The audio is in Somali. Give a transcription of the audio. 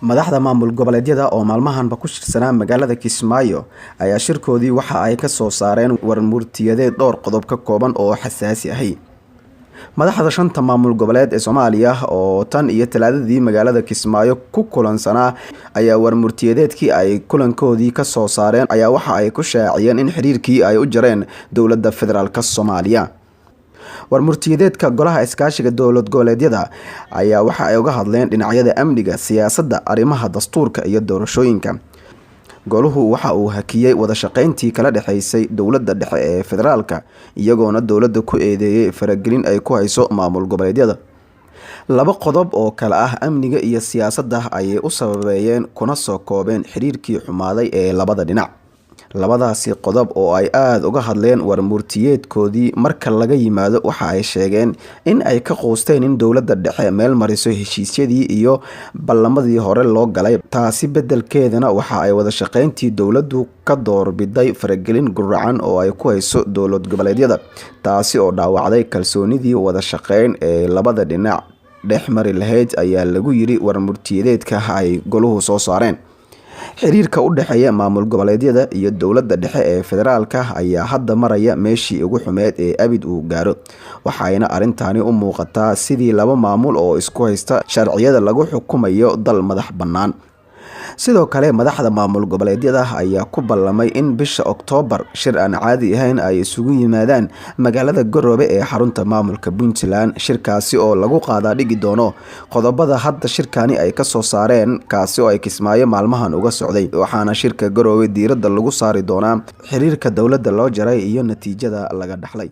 Madaxda maamul goboleedyada oo maalmahan ku shirsanaa magaalada Kismaayo ayaa shirkoodii waxa ay ka soo saareen warmurtiyadeed dhowr qodob ka kooban oo xasaasi ah. Madaxda shanta maamul goboleed ee Soomaaliya oo tan iyo Talaadadii magaalada Kismaayo ku kulansanaa ayaa warmurtiyadeedkii ay kulankoodii ka soo saareen ayaa waxa ay ku shaaciyeen in xiriirkii ay u jareen Dowladda Federaalka Soomaaliya. warmurtiyadeedka golaha iskaashiga dowlad goboleedyada ayaa waxa ay uga hadleen dhinacyada amniga, siyaasadda, arrimaha dastuurka iyo doorashooyinka. Goluhu waxa uu hakiyay wada shaqayntii kala dhaxaysay Dowladda dhexe ee Federaalka iyagoona Dowladda ku eedeeyay faragelin ay ku hayso maamul goboleedyada. Laba qodob oo kala ah amniga iyo siyaasadda ayay u sababeeyeen kuna soo koobeen xiriirkii xumaaday ee labada dhinac. Labadaasi qodob oo ay aad uga hadleen warmurtiyeedkoodii marka laga yimaado waxa ay sheegeen in ay ka qoosteen in Dowladda dhexe meel mariso heshiisyadii iyo ballamadii hore loo galay. Taasi beddelkeedana waxa ay wada shaqayntii Dowladdu ka doorbiday faragelin guracan oo ay ku hayso dowlad goboleedyada, taasi oo dhaawacday kalsoonidii wada shaqayn ee labada dhinac dhex mari lahayd ayaa lagu yiri warmurtiyadeedka ay goluhu soo saareen. Xiriirka u dhaxeeya maamul goboleedyada iyo Dowladda dhexe ee Federaalka ayaa hadda maraya meeshii ugu xumeed ee abid uu gaaro, waxayna arintani u muuqataa sidii laba maamul oo isku haysta sharciyada lagu xukumayo dal madax bannaan. Sidoo kale madaxda maamul goboleedyada ayaa ku ballamay in bisha Oktoobar shir aan caadi ahayn ay isugu yimaadaan magaalada Garowe ee xarunta maamulka Puntland. Shirkaasi oo lagu qaada dhigi doono qodobada hadda shirkani ay ka soo saareen, kaasi oo ay Kismaayo maalmahan uga socday, waxaana shirka Garowe diiradda lagu saari doonaa xiriirka Dowladda loo jaray iyo natiijada laga dhaxlay.